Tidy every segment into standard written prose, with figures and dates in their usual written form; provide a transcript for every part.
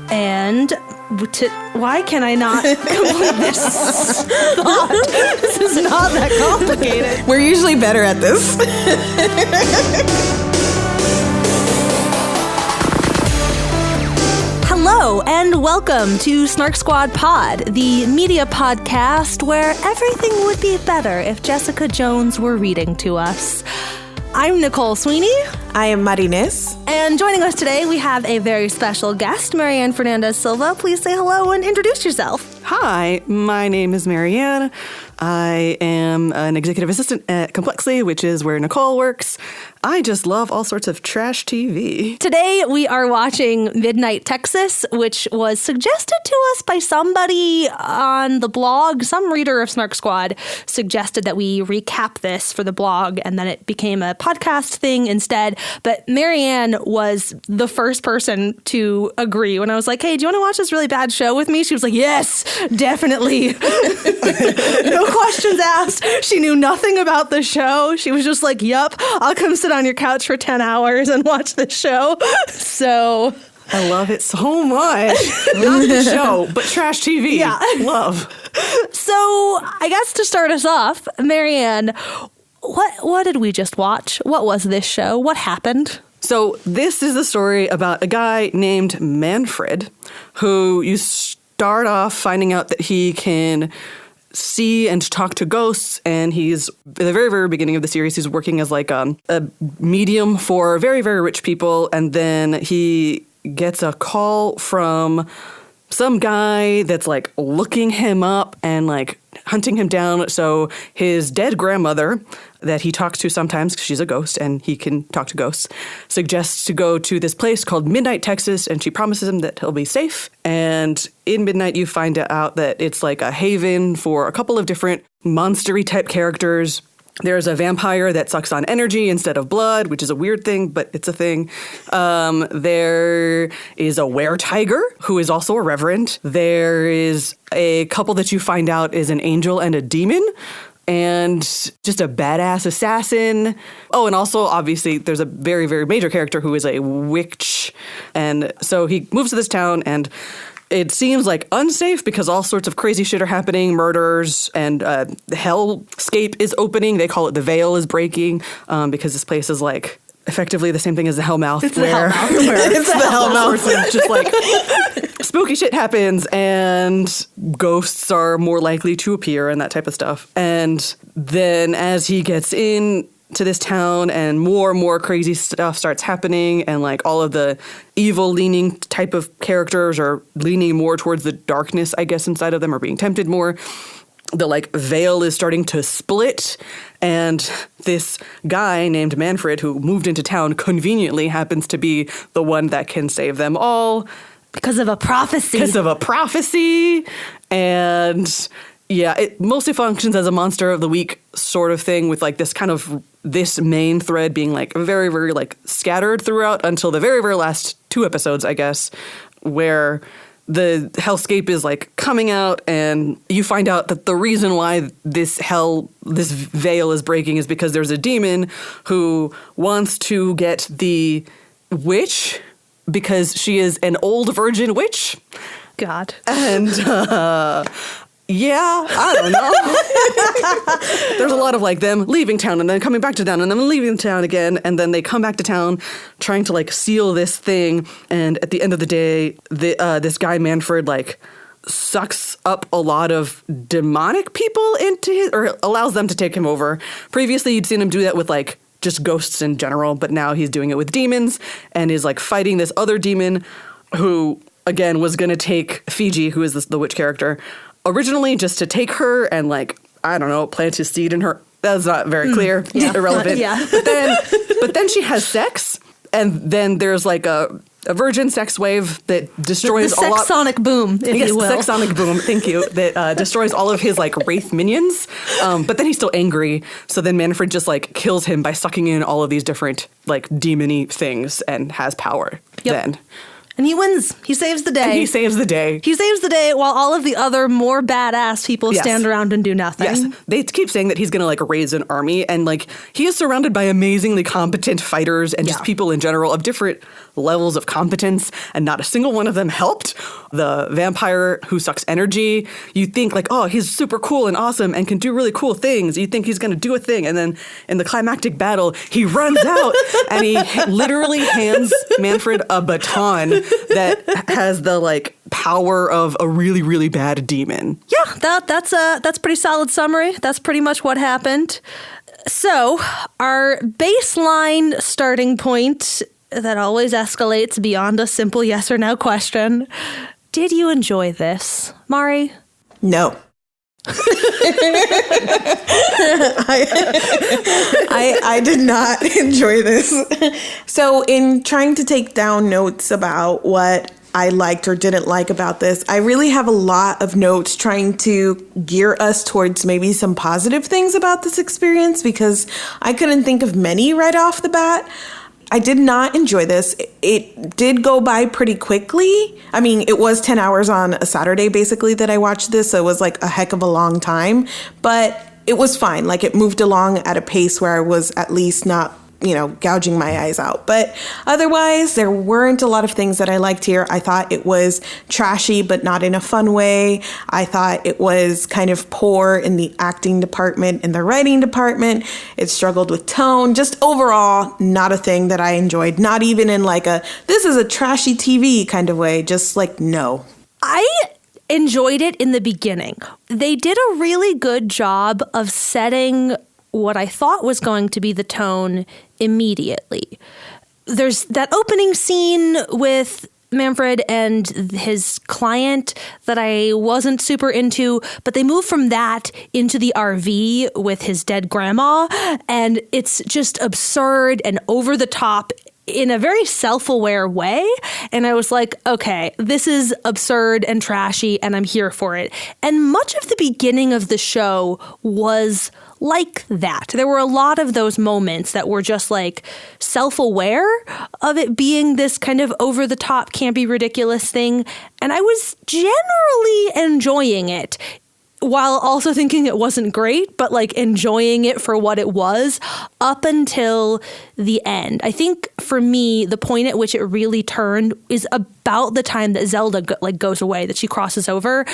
And why can I not complete this thought? This is not that complicated. We're usually better at this. Hello, and welcome to SnarkSquad Pod, the media podcast where everything would be better if Jessica Jones were reading to us. I'm Nicole Sweeney. I am Marines. And joining us today, we have a very special guest, Marianne Fernandez Silva. Please say hello and introduce yourself. Hi, my name is Marianne. I am an executive assistant at Complexly, which is where Nicole works. I just love all sorts of trash TV. Today, we are watching Midnight Texas, which was suggested to us by somebody on the blog. Some reader of Snark Squad suggested that we recap this for the blog, and then it became a podcast thing instead. But Marianne was the first person to agree. When I was like, hey, do you want to watch this really bad show with me? She was like, yes, definitely. No questions asked. She knew nothing about the show. She was just like, yup, I'll come sit on your couch for 10 hours and watch this show. So I love it so much. Not the show, but trash TV. Yeah. Love. So I guess to start us off, Marianne, what did we just watch? What was this show? What happened? So this is the story about a guy named Manfred, who you start off finding out that he can see and talk to ghosts, and he's, at the very, very beginning of the series, he's working as like a medium for very, very rich people, and then he gets a call from some guy that's like looking him up and like hunting him down. So his dead grandmother that he talks to sometimes, because she's a ghost and he can talk to ghosts, suggests to go to this place called Midnight Texas, and she promises him that he'll be safe. And in Midnight, you find out that it's like a haven for a couple of different monstery type characters. There's a vampire that sucks on energy instead of blood, which is a weird thing, but it's a thing. There is a were-tiger, who is also a reverend. There is a couple that you find out is an angel and a demon, and just a badass assassin. Oh, and also, obviously, there's a very, very major character who is a witch. And so he moves to this town, and it seems like unsafe because all sorts of crazy shit are happening, murders, and the hellscape is opening. They call it the veil is breaking because this place is like effectively the same thing as the Hellmouth. It's the Hellmouth. It's the Hellmouth. Just like spooky shit happens and ghosts are more likely to appear and that type of stuff. And then as he gets in to this town and more crazy stuff starts happening, and like all of the evil leaning type of characters are leaning more towards the darkness, I guess, inside of them, or being tempted more. The like veil is starting to split, and this guy named Manfred, who moved into town conveniently, happens to be the one that can save them all. Because of a prophecy. And yeah, it mostly functions as a monster of the week sort of thing, with like this main thread being like very, very like scattered throughout until the very, very last 2 episodes, I guess, where the hellscape is like coming out, and you find out that the reason why this veil is breaking is because there's a demon who wants to get the witch because she is an old virgin witch. God. And yeah, I don't know. There's a lot of like them leaving town and then coming back to town and then leaving town again, and then they come back to town trying to like seal this thing. And at the end of the day, this guy Manfred like sucks up a lot of demonic people into his, or allows them to take him over. Previously, you'd seen him do that with like just ghosts in general, but now he's doing it with demons and is like fighting this other demon who, again, was going to take Fiji, who is the witch character, originally just to take her and like, I don't know, plant his seed in her. That's not very clear. Yeah. Irrelevant. Yeah. But then she has sex, and then there's like a virgin sex wave that destroys the sex sonic boom, if you will. Yes, sex sonic boom, thank you, that destroys all of his like wraith minions. But then he's still angry, so then Manfred just like kills him by sucking in all of these different like demony things and has power then. And he wins. He saves the day. And he saves the day. He saves the day while all of the other more badass people stand around and do nothing. Yes. They keep saying that he's going to like raise an army, and like he is surrounded by amazingly competent fighters and just people in general of different levels of competence, and not a single one of them helped. The vampire who sucks energy, you think like, oh, he's super cool and awesome and can do really cool things. You think he's going to do a thing, and then in the climactic battle, he runs out and he literally hands Manfred a baton that has the like power of a really, really bad demon. Yeah, that's pretty solid summary. That's pretty much what happened. So our baseline starting point that always escalates beyond a simple yes or no question. Did you enjoy this, Mari? No. I did not enjoy this. So in trying to take down notes about what I liked or didn't like about this, I really have a lot of notes trying to gear us towards maybe some positive things about this experience, because I couldn't think of many right off the bat. I did not enjoy this. It did go by pretty quickly. I mean, it was 10 hours on a Saturday, basically, that I watched this. So it was like a heck of a long time. But it was fine. Like, it moved along at a pace where I was at least not, gouging my eyes out. But otherwise, there weren't a lot of things that I liked here. I thought it was trashy, but not in a fun way. I thought it was kind of poor in the acting department and the writing department. It struggled with tone. Just overall, not a thing that I enjoyed. Not even in like this is a trashy TV kind of way. Just like, no. I enjoyed it in the beginning. They did a really good job of setting what I thought was going to be the tone immediately. There's that opening scene with Manfred and his client that I wasn't super into, but they move from that into the RV with his dead grandma, and it's just absurd and over the top in a very self-aware way. And I was like, okay, this is absurd and trashy, and I'm here for it. And much of the beginning of the show was like that. There were a lot of those moments that were just like self-aware of it being this kind of over-the-top, campy, ridiculous thing. And I was generally enjoying it, while also thinking it wasn't great, but like enjoying it for what it was up until the end. I think for me, the point at which it really turned is about the time that Zelda goes away, that she crosses over.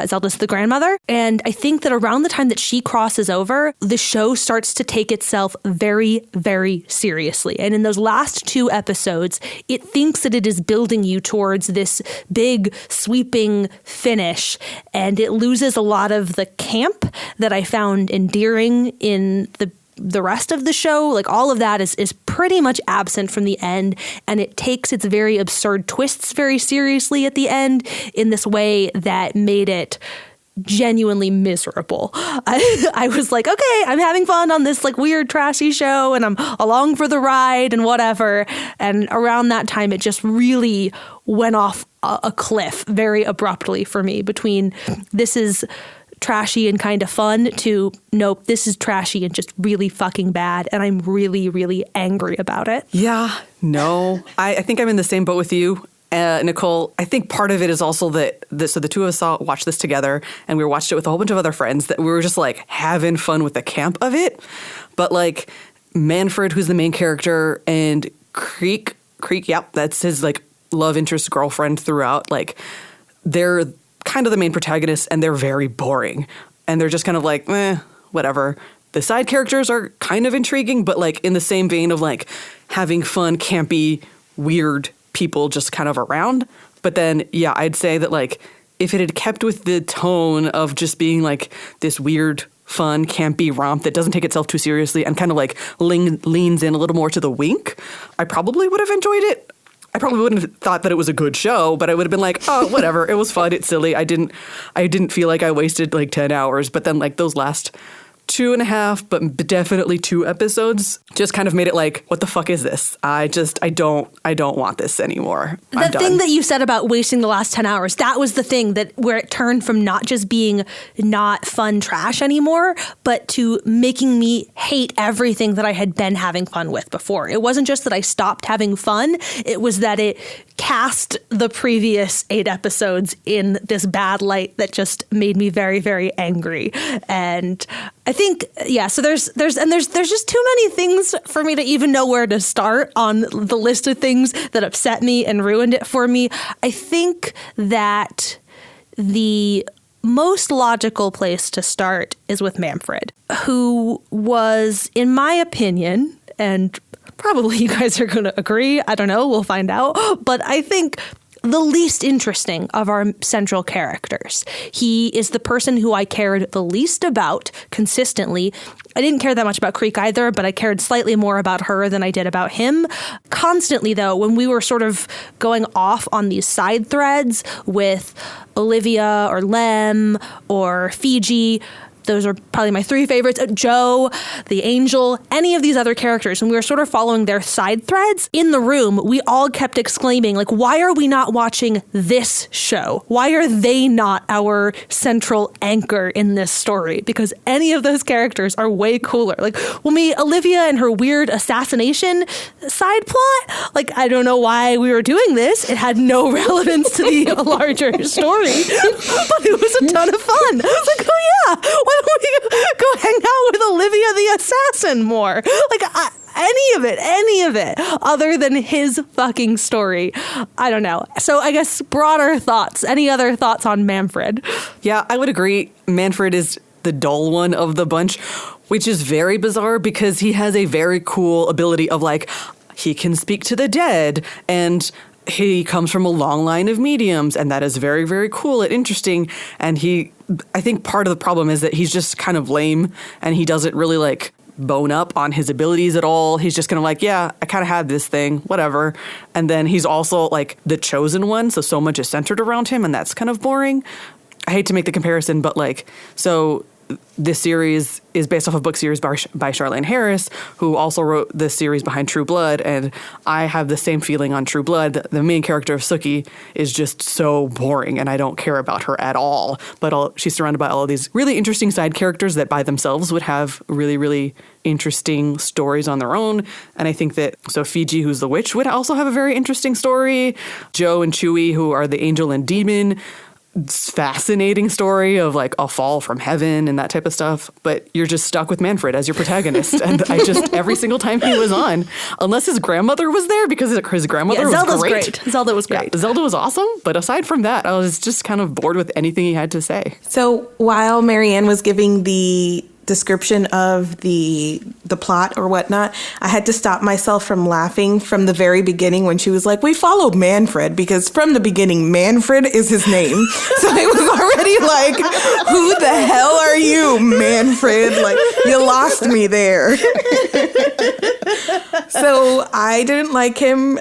Zelda's the grandmother. And I think that around the time that she crosses over, the show starts to take itself very, very seriously. And in those last 2 episodes, it thinks that it is building you towards this big, sweeping finish. And it loses a lot of the camp that I found endearing in the rest of the show. Like, all of that is pretty much absent from the end, and it takes its very absurd twists very seriously at the end in this way that made it genuinely miserable. I was like, okay, I'm having fun on this like weird trashy show, and I'm along for the ride and whatever. And around that time, it just really went off a cliff very abruptly for me, between this is trashy and kind of fun to nope, this is trashy and just really fucking bad, and I'm really, really angry about it. Yeah, no. I think I'm in the same boat with you, Nicole. I think part of it is also that so the two of us watched this together, and we watched it with a whole bunch of other friends, that we were just like having fun with the camp of it. But like Manfred, who's the main character, and Creek, yep, that's his like love interest girlfriend throughout, like they're kind of the main protagonists, and they're very boring, and they're just kind of like, whatever. The side characters are kind of intriguing, but like in the same vein of like having fun, campy, weird people just kind of around. But then, yeah, I'd say that like if it had kept with the tone of just being like this weird, fun, campy romp that doesn't take itself too seriously and kind of like leans in a little more to the wink, I probably would have enjoyed it. I probably wouldn't have thought that it was a good show, but I would have been like, oh, whatever. It was fun. It's silly. I didn't feel like I wasted like 10 hours. But then like those last 2.5, but definitely 2 episodes just kind of made it like, what the fuck is this? I don't want this anymore. The thing that you said about wasting the last 10 hours, that was the thing that where it turned from not just being not fun trash anymore, but to making me hate everything that I had been having fun with before. It wasn't just that I stopped having fun, it was that it cast the previous 8 episodes in this bad light that just made me very, very angry. And I think, yeah, so there's just too many things for me to even know where to start on the list of things that upset me and ruined it for me. I think that the most logical place to start is with Manfred, who was, in my opinion, and probably you guys are going to agree, I don't know, we'll find out, but I think the least interesting of our central characters. He is the person who I cared the least about consistently. I didn't care that much about Creek either, but I cared slightly more about her than I did about him. Constantly, though, when we were sort of going off on these side threads with Olivia or Lem or Fiji, those are probably my 3 favorites. Joe, the angel, any of these other characters. When we were sort of following their side threads in the room, we all kept exclaiming, like, why are we not watching this show? Why are they not our central anchor in this story? Because any of those characters are way cooler. Like, when Olivia and her weird assassination side plot, like, I don't know why we were doing this. It had no relevance to the larger story, but it was a ton of fun. I was like, oh yeah, why don't we go hang out with Olivia the assassin more? Like, any of it, other than his fucking story. I don't know. So I guess broader thoughts. Any other thoughts on Manfred? Yeah, I would agree. Manfred is the dull one of the bunch, which is very bizarre because he has a very cool ability of, like, he can speak to the dead, and he comes from a long line of mediums, and that is very, very cool and interesting. And I think part of the problem is that he's just kind of lame, and he doesn't really, like, bone up on his abilities at all. He's just kind of like, yeah, I kind of had this thing, whatever. And then he's also, like, the chosen one, so much is centered around him, and that's kind of boring. I hate to make the comparison, but, like, so this series is based off a book series by Charlaine Harris, who also wrote the series behind True Blood, and I have the same feeling on True Blood. The main character of Sookie is just so boring, and I don't care about her at all. But she's surrounded by all of these really interesting side characters that by themselves would have really, really interesting stories on their own. And I think that, so Fiji, who's the witch, would also have a very interesting story. Joe and Chewie, who are the angel and demon, fascinating story of, like, a fall from heaven and that type of stuff, but you're just stuck with Manfred as your protagonist. And I just, every single time he was on, unless his grandmother was there, because his grandmother was great. Zelda was great. Yeah, Zelda was awesome, but aside from that, I was just kind of bored with anything he had to say. So while Marianne was giving the description of the plot or whatnot, I had to stop myself from laughing from the very beginning when she was like, we followed Manfred, because from the beginning, Manfred is his name. So it was already like, who the hell are you, Manfred? Like, you lost me there. So I didn't like him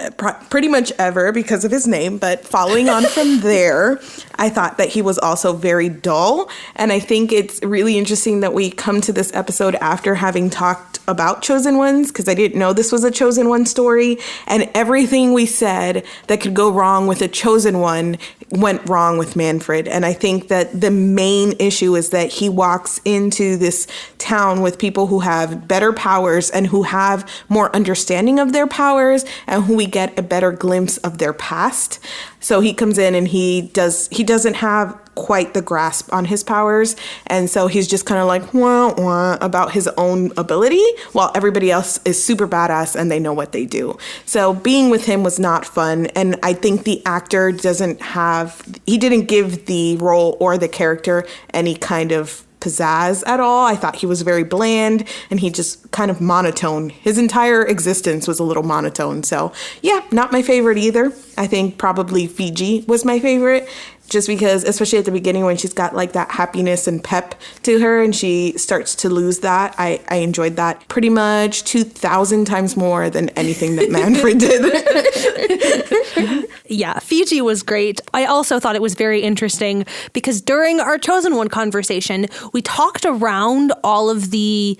pretty much ever because of his name, but following on from there, I thought that he was also very dull. And I think it's really interesting that we come to this episode after having talked about Chosen Ones, because I didn't know this was a Chosen One story. And everything we said that could go wrong with a Chosen One went wrong with Manfred. And I think that the main issue is that he walks into this town with people who have better powers and who have more understanding of their powers and who we get a better glimpse of their past. So he comes in and he doesn't have quite the grasp on his powers. And so he's just kind of like, wah, wah, about his own ability, while everybody else is super badass and they know what they do. So being with him was not fun. And I think the actor he didn't give the role or the character any kind of pizzazz at all. I thought he was very bland and he just kind of monotone. His entire existence was a little monotone. So yeah, not my favorite either. I think probably Fiji was my favorite, just because, especially at the beginning when she's got like that happiness and pep to her and she starts to lose that. I enjoyed that pretty much 2,000 times more than anything that Manfred did. Yeah, Fiji was great. I also thought it was very interesting because during our Chosen One conversation, we talked around all of the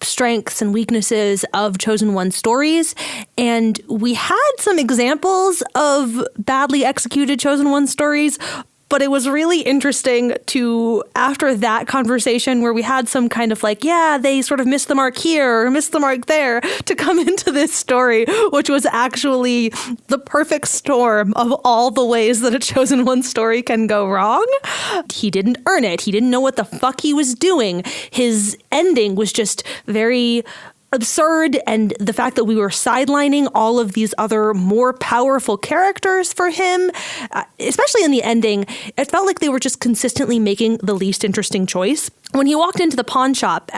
strengths and weaknesses of Chosen One stories, and we had some examples of badly executed Chosen One stories. But it was really interesting to, after that conversation where we had some kind of like, yeah, they sort of missed the mark here or missed the mark there, to come into this story, which was actually the perfect storm of all the ways that a Chosen One story can go wrong. He didn't earn it. He didn't know what the fuck he was doing. His ending was just very absurd, and the fact that we were sidelining all of these other more powerful characters for him, especially in the ending, it felt like they were just consistently making the least interesting choice. When he walked into the pawn shop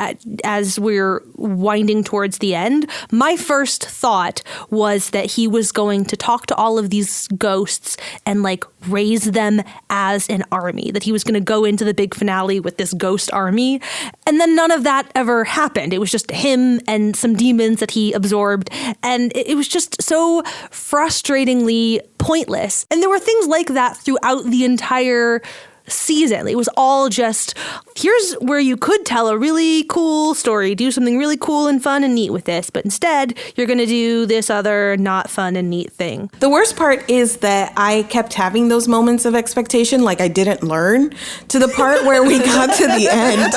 as we're winding towards the end, my first thought was that he was going to talk to all of these ghosts and like raise them as an army, that he was going to go into the big finale with this ghost army. And then none of that ever happened. It was just him and some demons that he absorbed. And it was just so frustratingly pointless. And there were things like that throughout the entire season. It was all just, here's where you could tell a really cool story, do something really cool and fun and neat with this, but instead you're going to do this other not fun and neat thing. The worst part is that I kept having those moments of expectation, like I didn't learn, to the part where we got to the end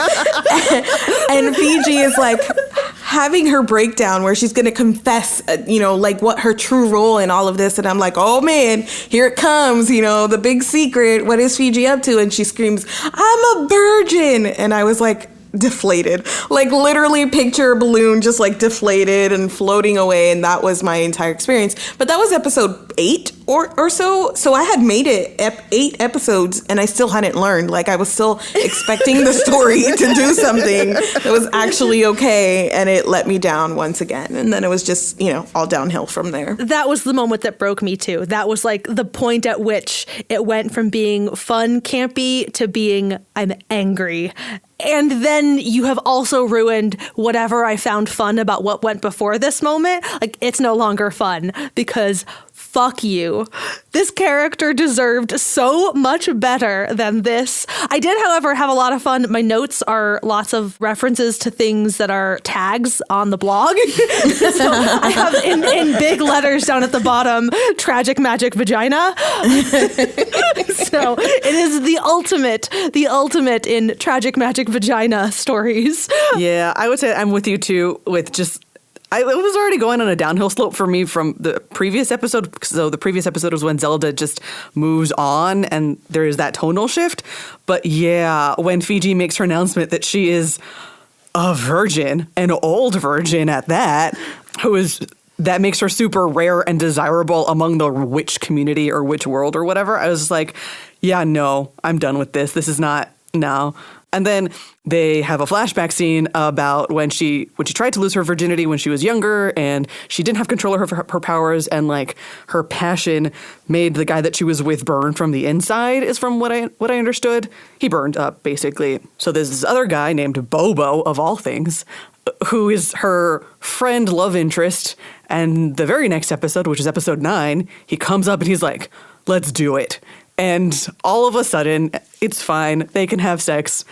and Fiji is like having her breakdown where she's going to confess, like what her true role in all of this. And I'm like, oh man, here it comes, the big secret. What is Fiji up to? And she screams, I'm a virgin. And I was like, deflated, like literally picture a balloon just like deflated and floating away. And that was my entire experience. But that was episode 8 or so. So I had made it 8 episodes and I still hadn't learned. Like I was still expecting the story to do something that was actually okay. And it let me down once again. And then it was just, all downhill from there. That was the moment that broke me too. That was like the point at which it went from being fun, campy to being I'm angry. And then you have also ruined whatever I found fun about what went before this moment. Like, it's no longer fun because fuck you. This character deserved so much better than this. I did, however, have a lot of fun. My notes are lots of references to things that are tags on the blog. So I have in big letters down at the bottom, tragic magic vagina. So it is the ultimate in tragic magic vagina stories. Yeah, I would say I'm with you too, with just it was already going on a downhill slope for me from the previous episode. So the previous episode was when Zelda just moves on and there is that tonal shift. But yeah, when Fiji makes her announcement that she is a virgin, an old virgin at that, that makes her super rare and desirable among the witch community or witch world or whatever. I was like, yeah, no, I'm done with this. This is not, no. And then they have a flashback scene about when she tried to lose her virginity when she was younger and she didn't have control of her powers, and like her passion made the guy that she was with burn from the inside, is from what I understood. He burned up, basically. So there's this other guy named Bobo, of all things, who is her friend love interest. And the very next episode, which is episode 9, he comes up and he's like, let's do it. And all of a sudden, it's fine. They can have sex.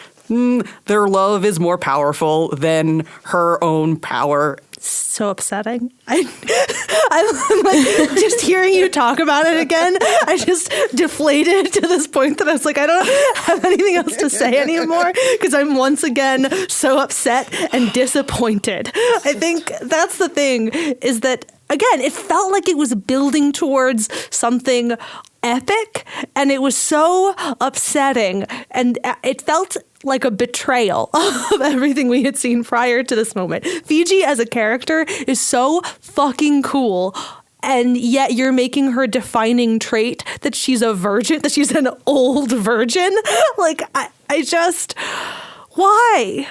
Their love is more powerful than her own power. So upsetting. I'm like, just hearing you talk about it again, I just deflated to this point that I was like, I don't have anything else to say anymore because I'm once again so upset and disappointed. I think that's the thing, is that, again, it felt like it was building towards something epic, and it was so upsetting, and it felt like a betrayal of everything we had seen prior to this moment. Fiji as a character is so fucking cool, and yet you're making her defining trait that she's a virgin, that she's an old virgin. Like, I just, why?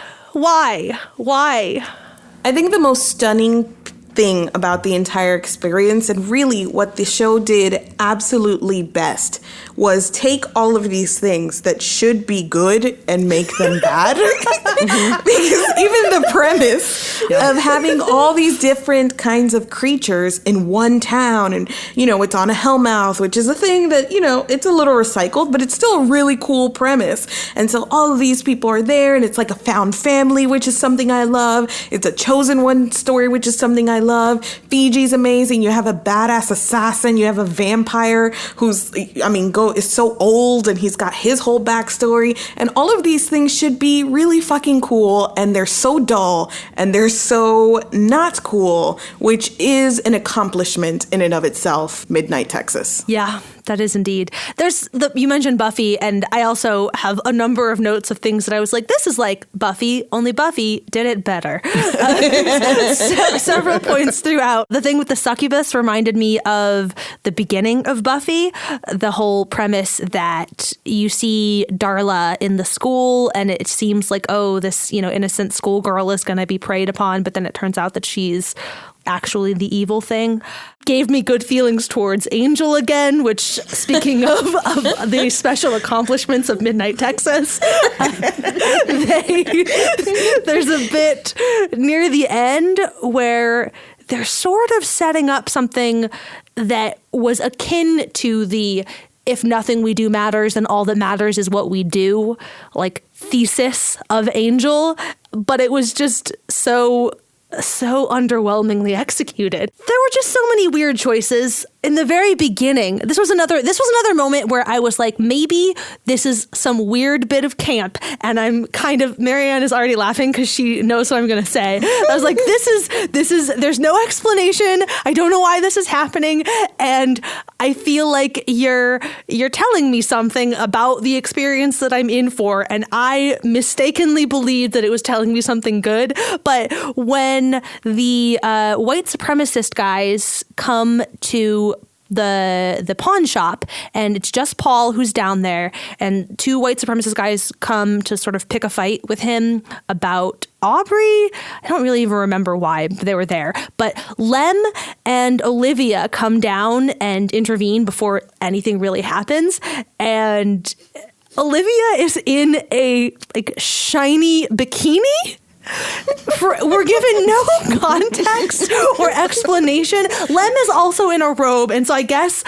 I think the most stunning thing about the entire experience, and really what the show did absolutely best was take all of these things that should be good and make them bad. Because even the premise of having all these different kinds of creatures in one town, and it's on a hellmouth, which is a thing that it's a little recycled, but it's still a really cool premise. And so all of these people are there, and it's like a found family, which is something I love. It's a chosen one story, which is something I love. Fiji's amazing. You have a badass assassin. You have a vampire who's, is so old, and he's got his whole backstory. And all of these things should be really fucking cool, and they're so dull, and they're so not cool, which is an accomplishment in and of itself. Midnight Texas. Yeah, that is indeed. You mentioned Buffy, and I also have a number of notes of things that I was like, this is like Buffy, only Buffy did it better. Several points throughout. The thing with the succubus reminded me of the beginning of Buffy, the whole premise that you see Darla in the school, and it seems like, oh, this, innocent schoolgirl is going to be preyed upon, but then it turns out that she's actually the evil thing. Gave me good feelings towards Angel again, which, speaking of the special accomplishments of Midnight Texas, there's a bit near the end where they're sort of setting up something that was akin to the "if nothing we do matters, then all that matters is what we do," like thesis of Angel, but it was just so underwhelmingly executed. There were just so many weird choices in the very beginning. This was another moment where I was like, maybe this is some weird bit of camp, and I'm kind of, Marianne is already laughing because she knows what I'm going to say. I was like, this is there's no explanation. I don't know why this is happening, and I feel like you're telling me something about the experience that I'm in for, and I mistakenly believed that it was telling me something good. But when the white supremacist guys come to the pawn shop, and it's just Paul who's down there, and two white supremacist guys come to sort of pick a fight with him about Aubrey. I don't really even remember why they were there, but Lem and Olivia come down and intervene before anything really happens, and Olivia is in a shiny bikini. We're given no context or explanation. Lem is also in a robe, and so I guess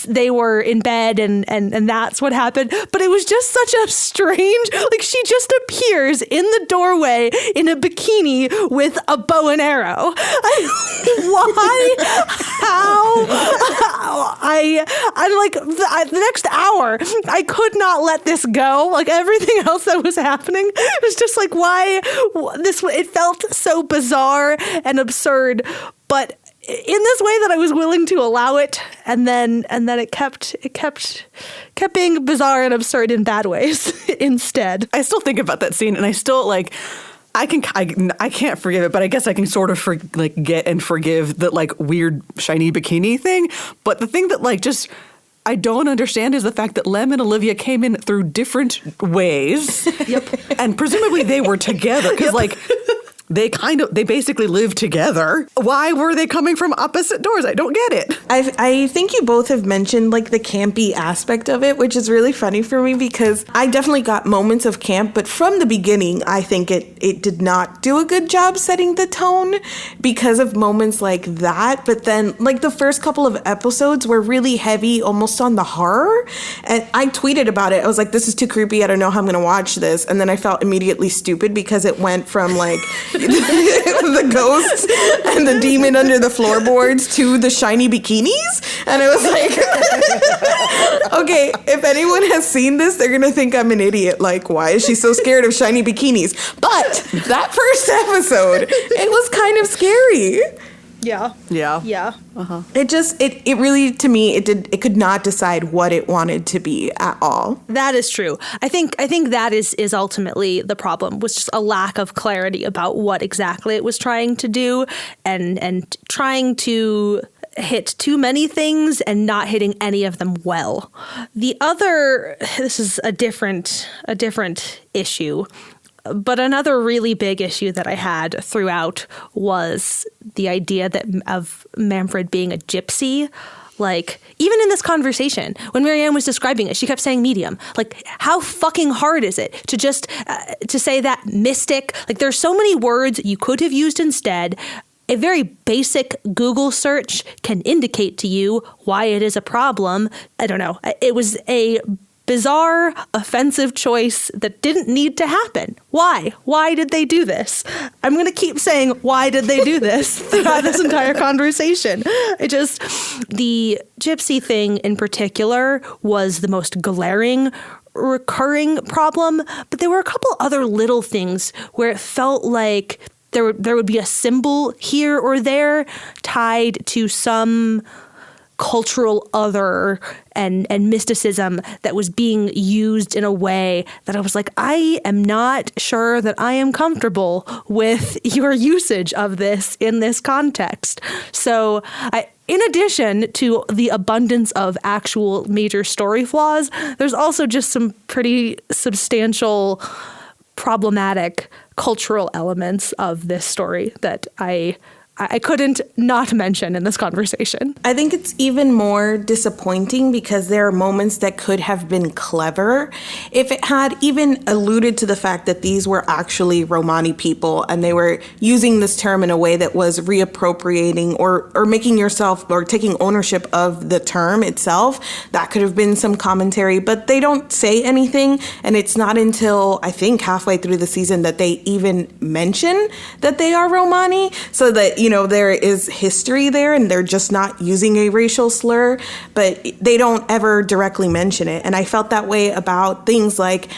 they were in bed, and that's what happened. But it was just such a strange, she just appears in the doorway in a bikini with a bow and arrow. Why? How? I'm like, the next hour, I could not let this go. Like everything else that was happening, it was just like, why? It felt so bizarre and absurd, but in this way that I was willing to allow it, and then it kept being bizarre and absurd in bad ways instead. I still think about that scene, and I still I can't forgive it, but I guess I can sort of get and forgive that weird shiny bikini thing. But the thing that I don't understand is the fact that Lem and Olivia came in through different ways. Yep. And presumably they were together because they basically live together. Why were they coming from opposite doors? I don't get it. I think you both have mentioned the campy aspect of it, which is really funny for me because I definitely got moments of camp, but from the beginning, I think it did not do a good job setting the tone because of moments like that. But then the first couple of episodes were really heavy, almost on the horror. And I tweeted about it. I was like, this is too creepy. I don't know how I'm going to watch this. And then I felt immediately stupid because it went from the ghosts and the demon under the floorboards to the shiny bikinis, and it was like, okay, if anyone has seen this, they're gonna think I'm an idiot. Why is she so scared of shiny bikinis? But that first episode, it was kind of scary. Yeah. Uh-huh. It really, to me, it could not decide what it wanted to be at all. That is true. I think that is ultimately the problem, was just a lack of clarity about what exactly it was trying to do, and trying to hit too many things and not hitting any of them well. This is a different issue. But another really big issue that I had throughout was the idea that of Manfred being a gypsy. Like, even in this conversation, when Marianne was describing it, she kept saying medium. Like, how fucking hard is it to just to say that mystic? Like, there's so many words you could have used instead. A very basic Google search can indicate to you why it is a problem. I don't know. It was a bizarre, offensive choice that didn't need to happen. Why? Why did they do this? I'm going to keep saying, why did they do this throughout this entire conversation? The gypsy thing in particular was the most glaring, recurring problem, but there were a couple other little things where it felt like there would be a symbol here or there tied to some cultural other and mysticism that was being used in a way that I was like, I am not sure that I am comfortable with your usage of this in this context. So in addition to the abundance of actual major story flaws, there's also just some pretty substantial problematic cultural elements of this story that I couldn't not mention in this conversation. I think it's even more disappointing because there are moments that could have been clever if it had even alluded to the fact that these were actually Romani people and they were using this term in a way that was reappropriating or making yourself or taking ownership of the term itself. That could have been some commentary, but they don't say anything. And it's not until I think halfway through the season that they even mention that they are Romani, so that there is history there and they're just not using a racial slur, but they don't ever directly mention it. And I felt that way about things like,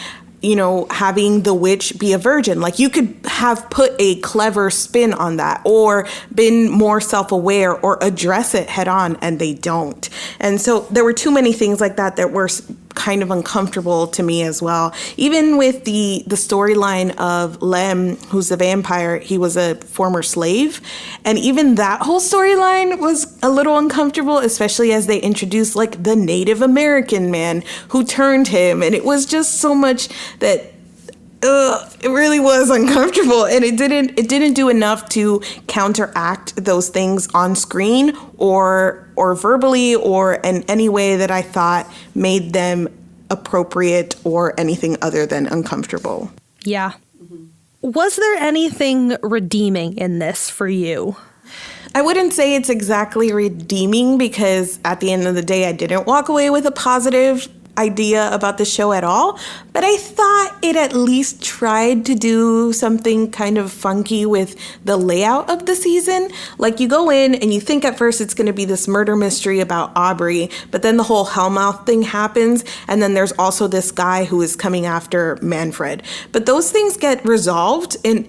having the witch be a virgin. Like, you could have put a clever spin on that or been more self-aware or address it head on, and they don't. And so there were too many things like that were kind of uncomfortable to me as well. Even with the storyline of Lem, who's the vampire, he was a former slave. And even that whole storyline was a little uncomfortable, especially as they introduced like the Native American man who turned him. And it was just so much that it really was uncomfortable, and it didn't do enough to counteract those things on screen or verbally or in any way that I thought made them appropriate or anything other than uncomfortable. Yeah. Mm-hmm. Was there anything redeeming in this for you? I wouldn't say it's exactly redeeming because at the end of the day, I didn't walk away with a positive idea about the show at all, but I thought it at least tried to do something kind of funky with the layout of the season. Like, you go in and you think at first it's going to be this murder mystery about Aubrey, but then the whole Hellmouth thing happens, and then there's also this guy who is coming after Manfred. But those things get resolved in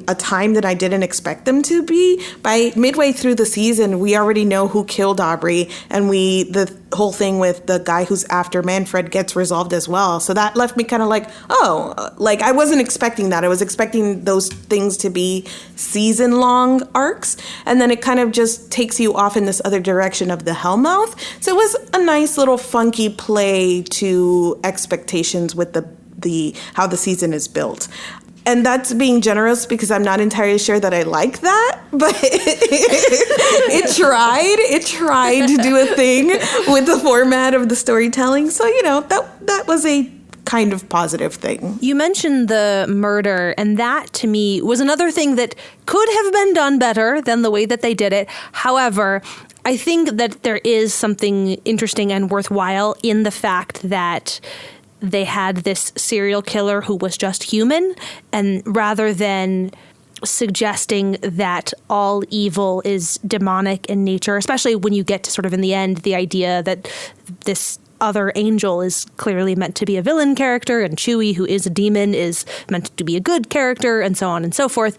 a time that I didn't expect them to be. By midway through the season, we already know who killed Aubrey, and the whole thing with the guy who's after Manfred gets resolved as well. So that left me kind of like, I wasn't expecting that. I was expecting those things to be season-long arcs, and then it kind of just takes you off in this other direction of the Hellmouth. So it was a nice little funky play to expectations with the how the season is built. And that's being generous because I'm not entirely sure that I like that, but it tried to do a thing with the format of the storytelling. So, that was a kind of positive thing. You mentioned the murder, and that to me was another thing that could have been done better than the way that they did it. However, I think that there is something interesting and worthwhile in the fact that they had this serial killer who was just human, and rather than suggesting that all evil is demonic in nature, especially when you get to sort of in the end, the idea that this other angel is clearly meant to be a villain character, and Chewie, who is a demon, is meant to be a good character, and so on and so forth.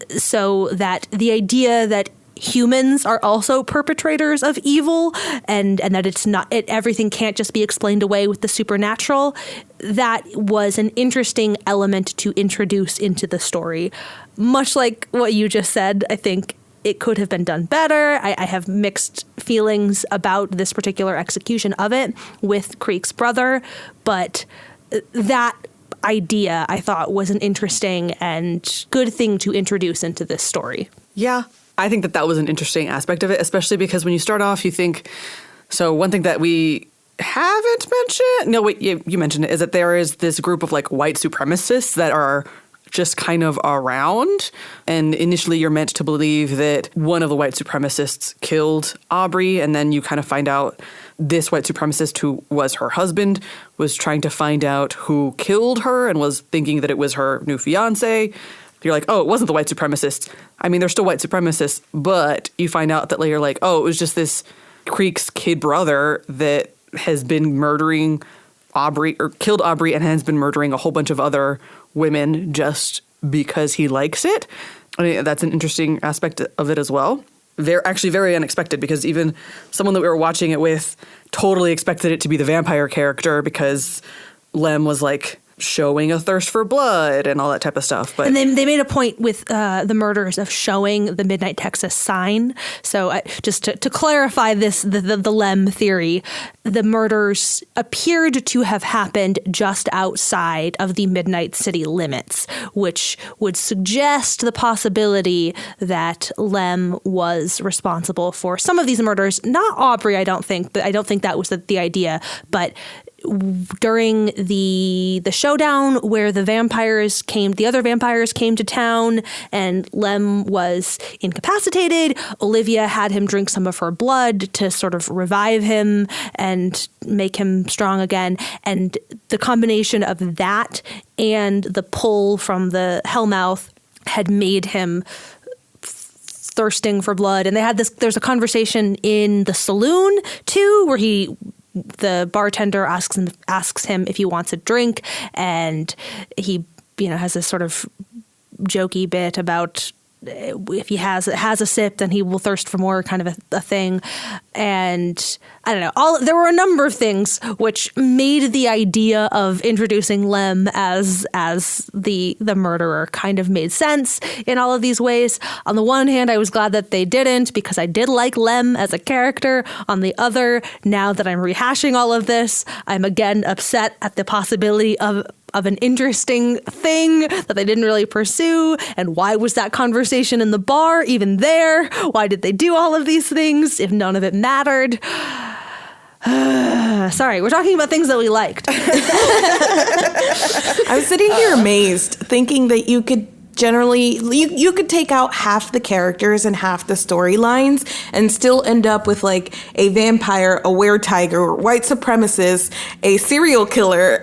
So that the idea that humans are also perpetrators of evil, and that everything can't just be explained away with the supernatural. That was an interesting element to introduce into the story. Much like what you just said, I think it could have been done better. I have mixed feelings about this particular execution of it with Creek's brother, but that idea I thought was an interesting and good thing to introduce into this story. Yeah, I think that was an interesting aspect of it, especially because when you start off, you think, so one thing that we haven't mentioned, no, wait, you mentioned it, is that there is this group of like white supremacists that are just kind of around. And initially you're meant to believe that one of the white supremacists killed Aubrey, and then you kind of find out this white supremacist who was her husband was trying to find out who killed her and was thinking that it was her new fiance. You're like, oh, it wasn't the white supremacists. I mean, they're still white supremacists, but you find out that later, like, oh, it was just this Creek's kid brother that has been murdering Aubrey, or killed Aubrey, and has been murdering a whole bunch of other women just because he likes it. I mean, that's an interesting aspect of it as well. They're actually very unexpected, because even someone that we were watching it with totally expected it to be the vampire character, because Lem was like showing a thirst for blood and all that type of stuff. But and they made a point with the murders of showing the Midnight Texas sign. So just to clarify this, the Lem theory, the murders appeared to have happened just outside of the Midnight City limits, which would suggest the possibility that Lem was responsible for some of these murders. Not Aubrey, I don't think, but I don't think that was the idea. But during the showdown where the other vampires came to town and Lem was incapacitated, Olivia had him drink some of her blood to sort of revive him and make him strong again. And the combination of that and the pull from the Hellmouth had made him thirsting for blood. And there's a conversation in the saloon too, where the bartender asks him if he wants a drink, and he, has this sort of jokey bit about if he has a sip, then he will thirst for more, kind of a thing. And I don't know, there were a number of things which made the idea of introducing Lem as the murderer kind of made sense in all of these ways. On the one hand, I was glad that they didn't, because I did like Lem as a character. On the other, now that I'm rehashing all of this, I'm again upset at the possibility of an interesting thing that they didn't really pursue. And why was that conversation in the bar even there? Why did they do all of these things if none of it mattered? Sorry, we're talking about things that we liked. I was sitting here amazed, thinking that you could you could take out half the characters and half the storylines and still end up with like a vampire, a weretiger, white supremacist, a serial killer,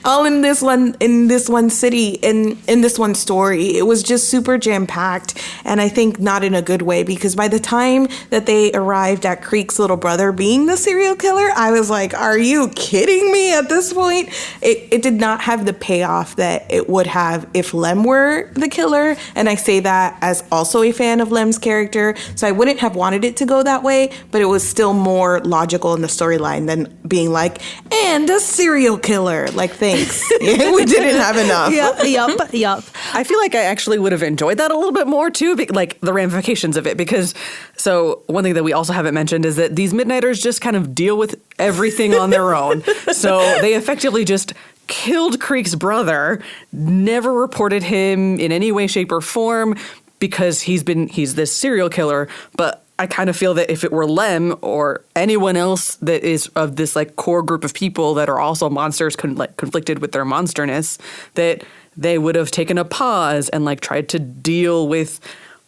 all in this one city, in this one story. It was just super jam-packed, and I think not in a good way, because by the time that they arrived at Creek's little brother being the serial killer, I was like, are you kidding me? At this point, it did not have the payoff that it would have if Lem were the killer, and I say that as also a fan of Lem's character, so I wouldn't have wanted it to go that way, but it was still more logical in the storyline than being like, and a serial killer. Like, thanks. We didn't have enough. Yup. I feel like I actually would have enjoyed that a little bit more too, like the ramifications of it, because so one thing that we also haven't mentioned is that these Midnighters just kind of deal with everything on their own. So they effectively just killed Creek's brother, never reported him in any way, shape, or form, because he's this serial killer. But I kind of feel that if it were Lem or anyone else that is of this like core group of people that are also monsters, conflicted with their monsterness, that they would have taken a pause and like tried to deal with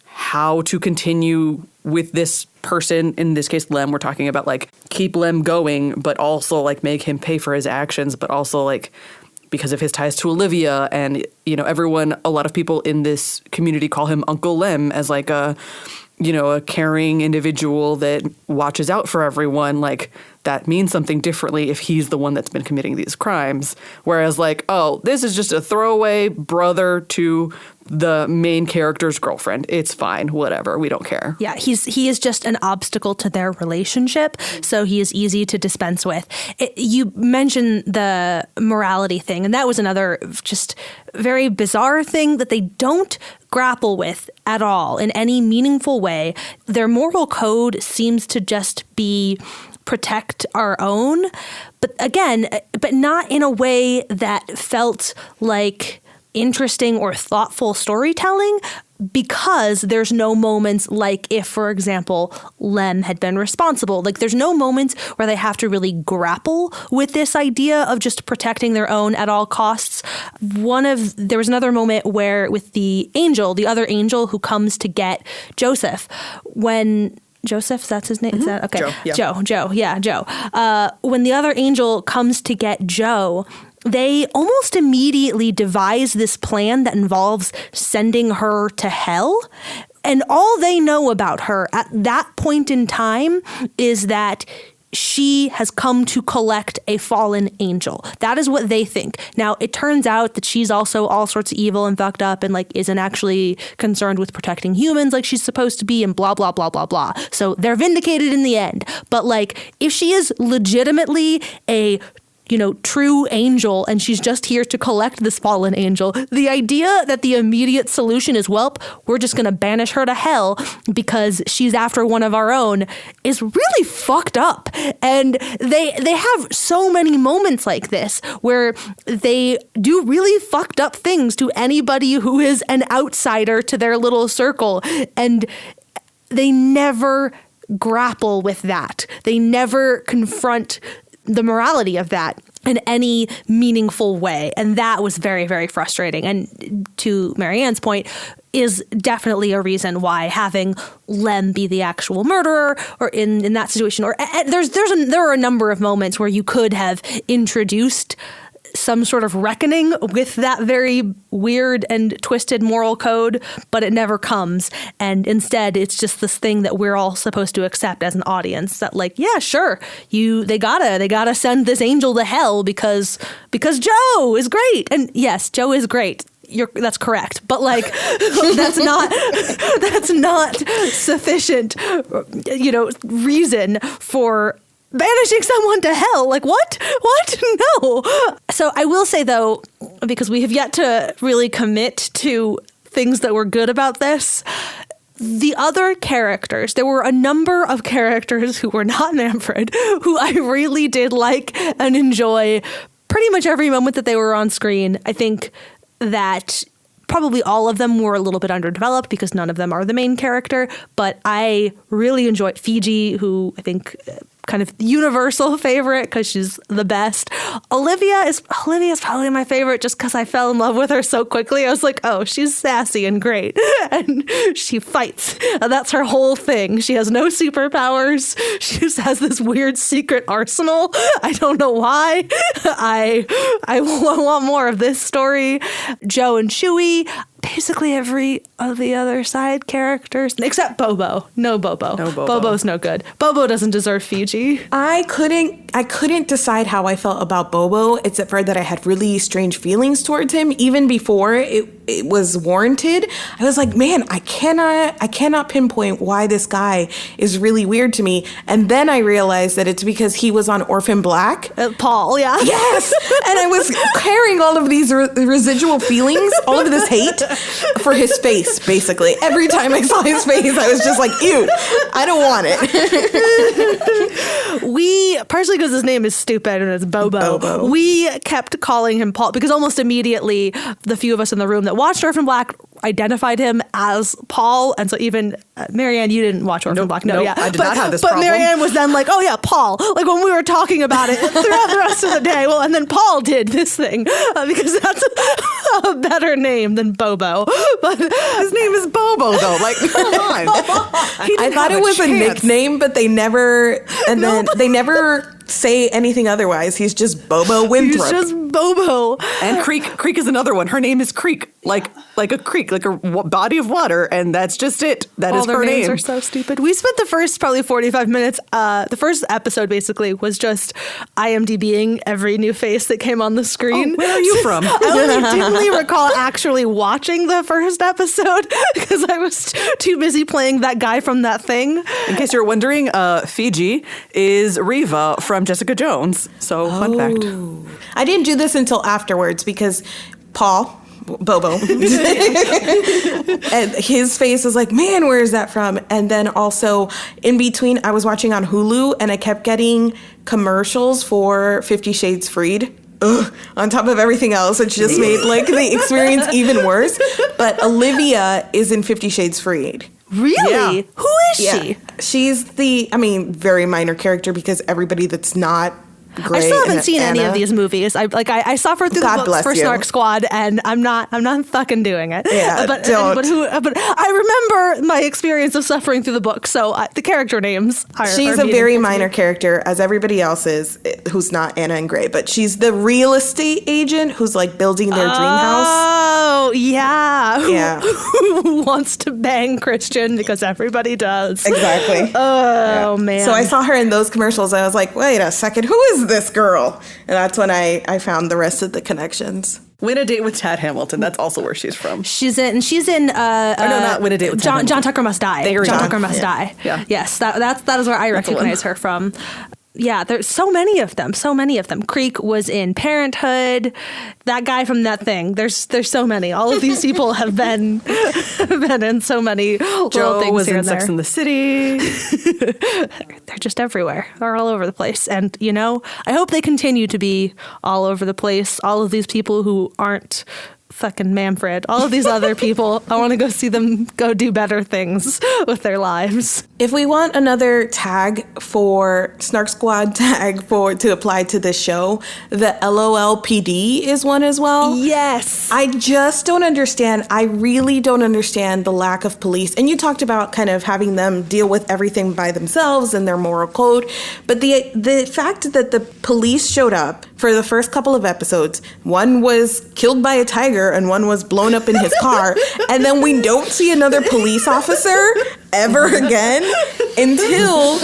how to continue with this person. In this case, Lem, we're talking about like keep Lem going, but also like make him pay for his actions, but also like because of his ties to Olivia and, a lot of people in this community call him Uncle Lem as like a caring individual that watches out for everyone. Like that means something differently if he's the one that's been committing these crimes. Whereas like, oh, this is just a throwaway brother to the main character's girlfriend. It's fine. Whatever. We don't care. Yeah, he is just an obstacle to their relationship, so he is easy to dispense with. You mentioned the morality thing, and that was another just very bizarre thing that they don't grapple with at all in any meaningful way. Their moral code seems to just be protect our own. But again, but not in a way that felt like interesting or thoughtful storytelling, because there's no moments like if, for example, Lem had been responsible. Like, there's no moments where they have to really grapple with this idea of just protecting their own at all costs. There was another moment where with the other angel who comes to get Joseph, when Joseph, that's his name? Is that okay? Joe. When the other angel comes to get Joe, they almost immediately devise this plan that involves sending her to hell. And all they know about her at that point in time is that she has come to collect a fallen angel. That is what they think. Now, it turns out that she's also all sorts of evil and fucked up and like isn't actually concerned with protecting humans like she's supposed to be and blah, blah, blah, blah, blah. So they're vindicated in the end. But like, if she is legitimately a true angel and she's just here to collect this fallen angel, the idea that the immediate solution is, well, we're just going to banish her to hell because she's after one of our own is really fucked up. And they have so many moments like this where they do really fucked up things to anybody who is an outsider to their little circle. And they never grapple with that. They never confront the morality of that in any meaningful way. And that was very, very frustrating. And to Marianne's point, is definitely a reason why having Lem be the actual murderer or in that situation, or there are a number of moments where you could have introduced some sort of reckoning with that very weird and twisted moral code, but it never comes. And instead, it's just this thing that we're all supposed to accept as an audience that, like, yeah, sure, they gotta send this angel to hell because Joe is great. And yes, Joe is great. That's correct. But like, that's not sufficient, reason for banishing someone to hell. Like, what? No. So I will say, though, because we have yet to really commit to things that were good about this, the other characters, there were a number of characters who were not Manfred, who I really did like and enjoy pretty much every moment that they were on screen. I think that probably all of them were a little bit underdeveloped because none of them are the main character, but I really enjoyed Fiji, who I think kind of universal favorite because she's the best. Olivia is probably my favorite just because I fell in love with her so quickly. I was like, oh, she's sassy and great. And she fights. That's her whole thing. She has no superpowers. She just has this weird secret arsenal. I don't know why. I want more of this story. Joe and Chewie. Basically every of the other side characters, except Bobo. No Bobo. Bobo's no good. Bobo doesn't deserve Fiji. I couldn't decide how I felt about Bobo, except for that I had really strange feelings towards him, even before it was warranted. I was like, man, I cannot pinpoint why this guy is really weird to me. And then I realized that it's because he was on Orphan Black. Paul, yeah. Yes! And I was carrying all of these residual feelings, all of this hate for his face, basically. Every time I saw his face, I was just like, ew, I don't want it. We, partially because his name is stupid and it's Bobo, we kept calling him Paul because almost immediately the few of us in the room that watched Orphan Black identified him as Paul. And so even Marianne, you didn't watch Orphan Black. No, yeah. I did not have this problem. But Marianne was then like, oh yeah, Paul. Like when we were talking about it throughout the rest of the day. Well, and then Paul did this thing because that's a better name than Bobo. But his name is Bobo though. Like, come on. I thought it was a nickname, but they never, they never say anything otherwise. He's just Bobo Winthrop. He's just Bobo. And Creek is another one. Her name is Creek, like a creek, like a body of water, and that's just it. That is her name. All their names are so stupid. We spent the first probably 45 minutes. The first episode basically was just IMDbing every new face that came on the screen. Oh, where are you from? I only dimly recall actually watching the first episode because I was too busy playing that guy from That Thing. In case you're wondering, Fiji is Reva from Jessica Jones. So fun fact. I didn't do this until afterwards because Paul, Bobo. And his face is like, man, where is that from? And then also in between, I was watching on Hulu and I kept getting commercials for 50 Shades Freed. Ugh, on top of everything else, it just made like the experience even worse. But Olivia is in 50 Shades Freed. Really? Yeah. Who is she? She's very minor character because everybody that's not I great. still haven't seen any of these movies. I suffered through the books for Snark Squad, and I'm not fucking doing it. Yeah, but don't. But I remember my experience of suffering through the book, so the character names are. She's a very minor character, as everybody else is, who's not Anna and Gray. But she's the real estate agent who's like building their dream house. Oh yeah, Yeah. Who wants to bang Christian because everybody does. Exactly. Oh man. So I saw her in those commercials. I was like, wait a second, who is this girl? And that's when I found the rest of the connections. Win a Date with Tad Hamilton. That's also where she's from. She's in. Not Win a Date with Tad Hamilton. John Tucker Must Die. There we John go. Tucker Must Die. Yeah. Yes, that is where I recognize her from. Yeah, there's so many of them. So many of them. Creek was in Parenthood. That guy from That Thing. There's so many. All of these people have been in so many little Joe things was here in and there. Sex and the City. They're just everywhere. They're all over the place. And, I hope they continue to be all over the place. All of these people who aren't fucking Manfred. All of these other people, I want to go see them go do better things with their lives. If we want another tag for Snark Squad to apply to this show, the LOLPD is one as well. Yes. I just don't understand. I really don't understand the lack of police. And you talked about kind of having them deal with everything by themselves and their moral code. But the fact that the police showed up for the first couple of episodes, one was killed by a tiger and one was blown up in his car, and then we don't see another police officer ever again until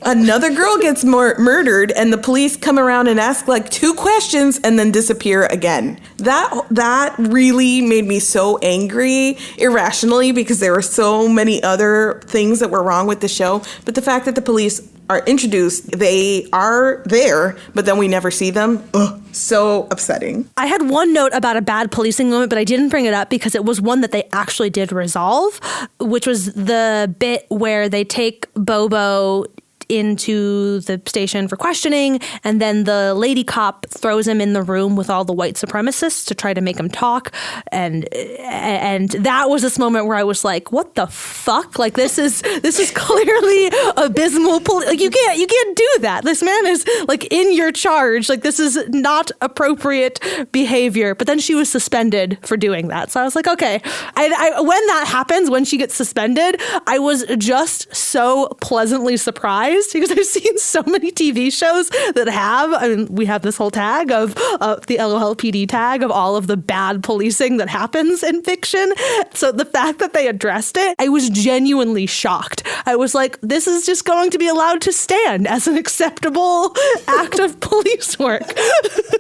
another girl gets murdered and the police come around and ask like 2 questions and then disappear again. That really made me so angry irrationally because there were so many other things that were wrong with the show. But the fact that the police are introduced, they are there, but then we never see them. Ugh, so upsetting. I had one note about a bad policing moment, but I didn't bring it up because it was one that they actually did resolve, which was the bit where they take Bobo into the station for questioning, and then the lady cop throws him in the room with all the white supremacists to try to make him talk, and that was this moment where I was like, what the fuck? Like this is clearly abysmal. Like you can't do that. This man is like in your charge. Like this is not appropriate behavior. But then she was suspended for doing that. So I was like, okay. I when that happens, when she gets suspended, I was just so pleasantly surprised because I've seen so many TV shows that have, we have this whole tag of the LOLPD tag of all of the bad policing that happens in fiction. So the fact that they addressed it, I was genuinely shocked. I was like, this is just going to be allowed to stand as an acceptable act of police work.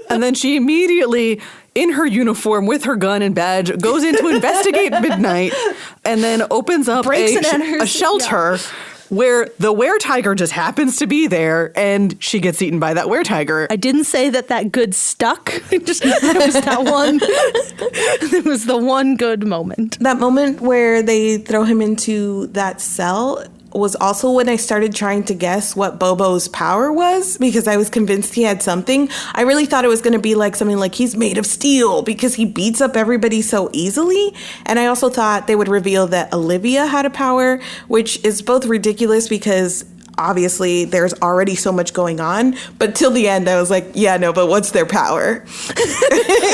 And then she immediately, in her uniform with her gun and badge, goes in to investigate Midnight and then opens up a shelter where the were-tiger just happens to be there and she gets eaten by that were-tiger. I didn't say that good stuck. It was that one. It was the one good moment. That moment where they throw him into that cell was also when I started trying to guess what Bobo's power was because I was convinced he had something. I really thought it was going to be like something like he's made of steel because he beats up everybody so easily. And I also thought they would reveal that Olivia had a power, which is both ridiculous because obviously there's already so much going on. But till the end, I was like, yeah, no, but what's their power?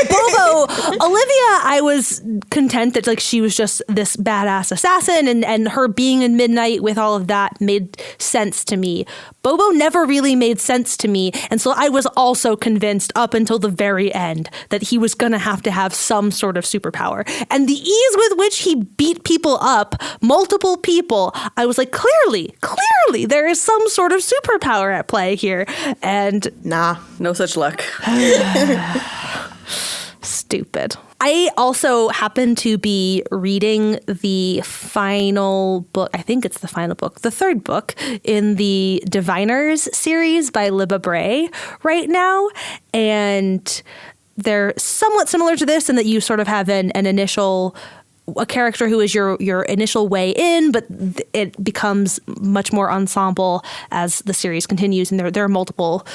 Bobo, Olivia, I was content that like she was just this badass assassin and her being in Midnight with all of that made sense to me. Bobo never really made sense to me. And so I was also convinced up until the very end that he was going to have some sort of superpower. And the ease with which he beat people up, multiple people, I was like, clearly, there is some sort of superpower at play here. And nah, no such luck. Stupid. I also happen to be reading the final book. I think it's the final book, the third book in the Diviners series by Libba Bray right now. And they're somewhat similar to this in that you sort of have an initial a character who is your initial way in, but it becomes much more ensemble as the series continues, and there are multiple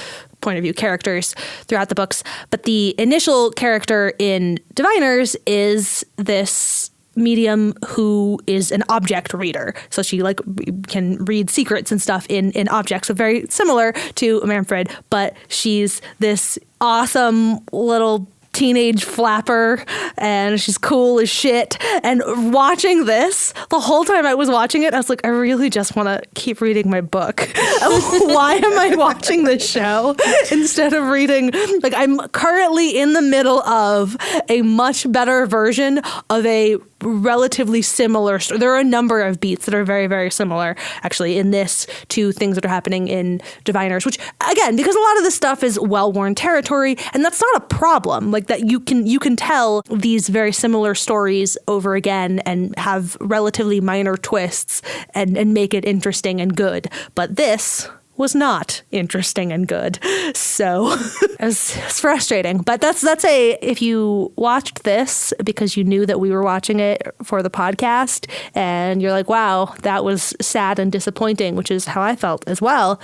point of view characters throughout the books. But the initial character in Diviners is this medium who is an object reader. So she like can read secrets and stuff in objects. So very similar to Manfred, but she's this awesome little teenage flapper and she's cool as shit. And watching this, the whole time I was watching it, I was like, I really just want to keep reading my book. Why am I watching this show instead of reading? Like, I'm currently in the middle of a much better version of a relatively similar story. There are a number of beats that are very, very similar, actually, in this to things that are happening in Diviners, which, again, because a lot of this stuff is well-worn territory, and that's not a problem. Like, that you can tell these very similar stories over again and have relatively minor twists and make it interesting and good. But this was not interesting and good. So it's frustrating. But that's if you watched this because you knew that we were watching it for the podcast and you're like, wow, that was sad and disappointing, which is how I felt as well,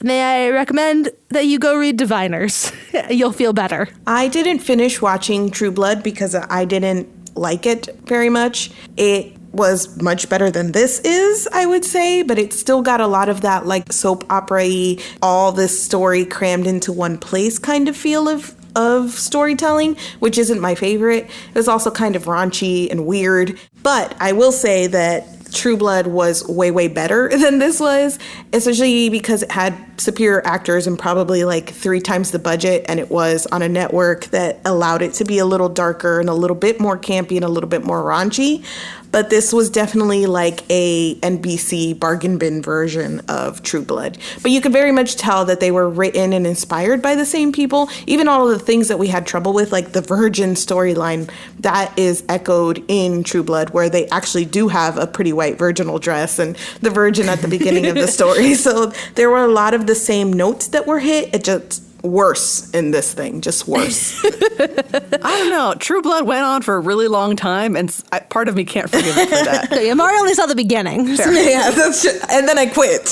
may I recommend that you go read Diviners. You'll feel better. I didn't finish watching True Blood because I didn't like it very much. It was much better than this is, I would say, but it still got a lot of that like soap opera-y, all this story crammed into one place kind of feel of storytelling, which isn't my favorite. It was also kind of raunchy and weird, but I will say that True Blood was way, way better than this was, especially because it had superior actors and probably like 3 times the budget, and it was on a network that allowed it to be a little darker and a little bit more campy and a little bit more raunchy. But this was definitely like a NBC bargain bin version of True Blood. But you could very much tell that they were written and inspired by the same people. Even all of the things that we had trouble with, like the virgin storyline, that is echoed in True Blood, where they actually do have a pretty white virginal dress and the virgin at the beginning of the story. So there were a lot of the same notes that were hit. It just worse in this thing, just worse. I don't know. True Blood went on for a really long time, and part of me can't forgive it for that. Yeah, Mario only saw the beginning. Yeah, that's true. And then I quit.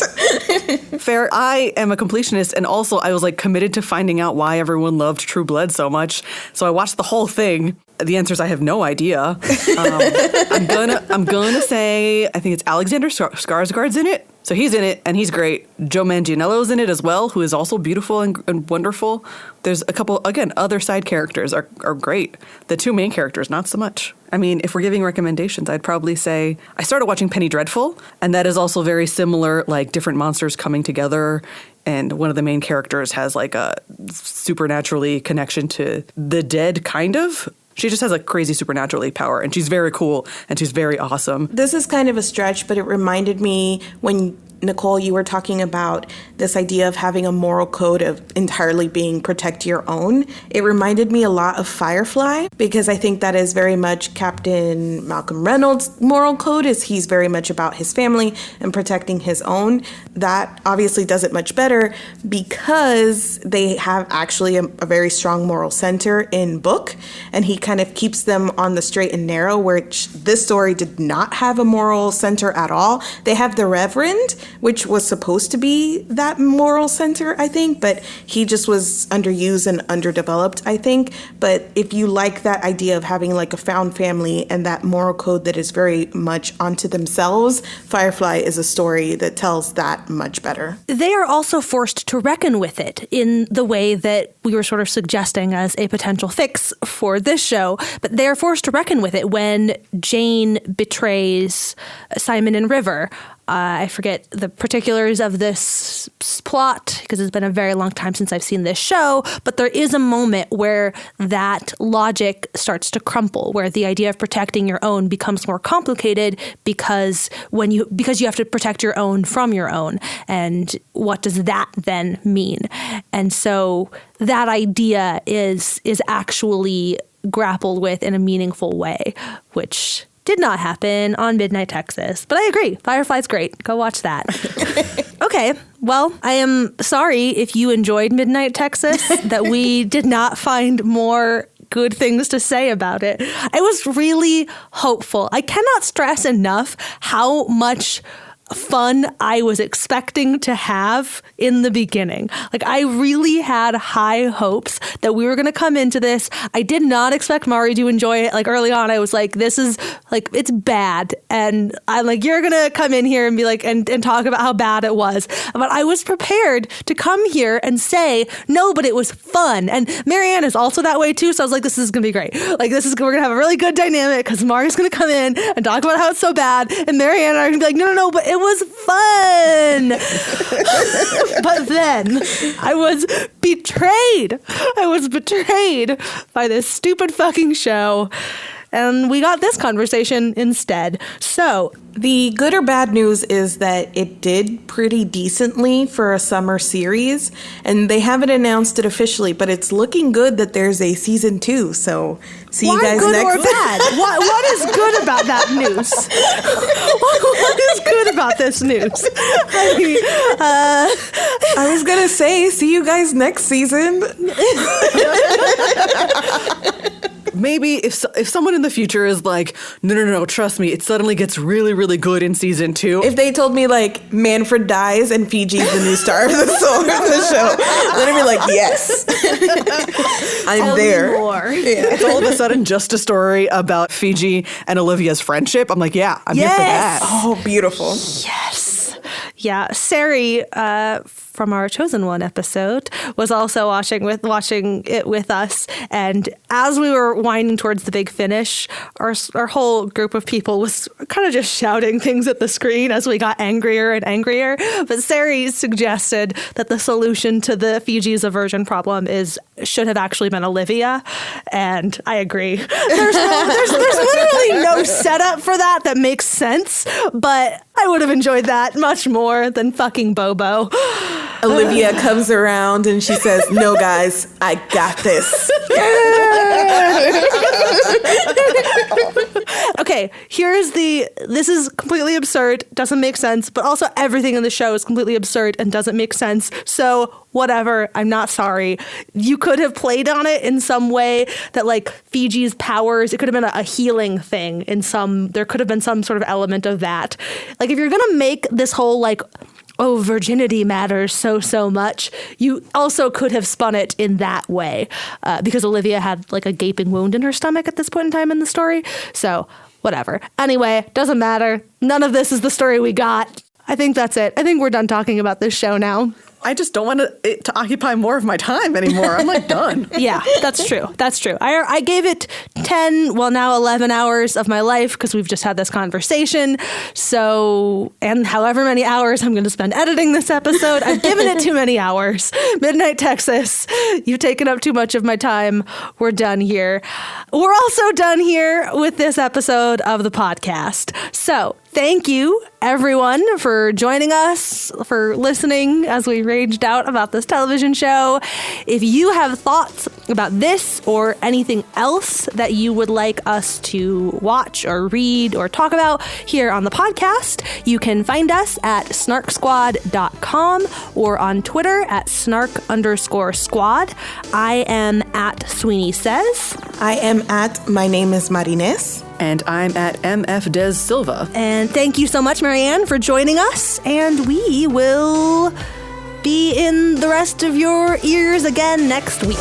Fair. I am a completionist, and also I was like committed to finding out why everyone loved True Blood so much. So I watched the whole thing. The answer is I have no idea. I'm gonna say I think it's Alexander Skarsgård's in it. So he's in it, and he's great. Joe Manganiello's in it as well, who is also beautiful and wonderful. There's a couple, again, other side characters are great. The 2 main characters, not so much. I mean, if we're giving recommendations, I'd probably say I started watching Penny Dreadful, and that is also very similar, like different monsters coming together. And one of the main characters has like a supernaturally connection to the dead, kind of. She just has a crazy supernaturally power, and she's very cool, and she's very awesome. This is kind of a stretch, but it reminded me when, Nicole, you were talking about this idea of having a moral code of entirely being protect your own. It reminded me a lot of Firefly, because I think that is very much Captain Malcolm Reynolds' moral code, is he's very much about his family and protecting his own. That obviously does it much better because they have actually a very strong moral center in book, and he kind of keeps them on the straight and narrow, which this story did not have a moral center at all. They have the Reverend, which was supposed to be that moral center, I think, but he just was underused and underdeveloped, I think. But if you like that idea of having like a found family and that moral code that is very much onto themselves, Firefly is a story that tells that much better. They are also forced to reckon with it in the way that we were sort of suggesting as a potential fix for this show, but they are forced to reckon with it when Jane betrays Simon and River. I forget the particulars of this plot because it's been a very long time since I've seen this show, but there is a moment where that logic starts to crumple, where the idea of protecting your own becomes more complicated because you have to protect your own from your own. And what does that then mean? And so that idea is actually grappled with in a meaningful way, which did not happen on Midnight Texas. But I agree. Firefly's great. Go watch that. Okay, well, I am sorry if you enjoyed Midnight Texas, that we did not find more good things to say about it. I was really hopeful. I cannot stress enough how much fun I was expecting to have in the beginning. Like, I really had high hopes that we were going to come into this. I did not expect Mari to enjoy it. Like, early on, I was like, this is like, it's bad. And I'm like, you're going to come in here and be like, and talk about how bad it was. But I was prepared to come here and say, no, but it was fun. And Marianne is also that way too. So I was like, this is going to be great. Like, we're going to have a really good dynamic because Mari's going to come in and talk about how it's so bad. And Marianne and I are going to be like, no, but it was fun. But then I was betrayed. I was betrayed by this stupid fucking show. And we got this conversation instead. So the good or bad news is that it did pretty decently for a summer series, and they haven't announced it officially, but it's looking good that there's a season 2. So see you guys good next. Or bad? What is good about that news? What is good about this news? I was gonna say, see you guys next season. Maybe if someone in the future is like, no, trust me, it suddenly gets really, really good in season 2. If they told me like Manfred dies and Fiji's the new star of the show, then I'd be like, yes, I'm there. Yeah. It's all of a sudden just a story about Fiji and Olivia's friendship. I'm like, yeah, I'm here for that. Oh, beautiful. Yes. Yeah, Sari from our Chosen One episode was also watching it with us, and as we were winding towards the big finish, our whole group of people was kind of just shouting things at the screen as we got angrier and angrier. But Sari suggested that the solution to the Fiji's aversion problem should have actually been Olivia, and I agree. There's literally no setup for that makes sense, but I would have enjoyed that much more than fucking Bobo. Olivia comes around and she says, no, guys, I got this. Okay, this is completely absurd, doesn't make sense, but also everything in the show is completely absurd and doesn't make sense. So whatever, I'm not sorry. You could have played on it in some way that like Fiji's powers, it could have been a healing thing there could have been some sort of element of that. Like if you're going to make this whole like, oh, virginity matters so much, you also could have spun it in that way because Olivia had like a gaping wound in her stomach at this point in time in the story. So whatever. Anyway, doesn't matter. None of this is the story we got. I think that's it. I think we're done talking about this show now. I just don't want it to occupy more of my time anymore. I'm like done. Yeah, that's true. That's true. I gave it 10, well now 11 hours of my life because we've just had this conversation. So, and however many hours I'm going to spend editing this episode, I've given it too many hours. Midnight Texas, you've taken up too much of my time. We're done here. We're also done here with this episode of the podcast. So, thank you, everyone, for joining us, for listening as we raged out about this television show. If you have thoughts about this or anything else that you would like us to watch or read or talk about here on the podcast, you can find us at SnarkSquad.com or on Twitter at Snark_squad. I am at Sweeney Says. I am at My Name is Marines. And I'm at MF Des Silva. And thank you so much, Marianne, for joining us. And we will be in the rest of your ears again next week.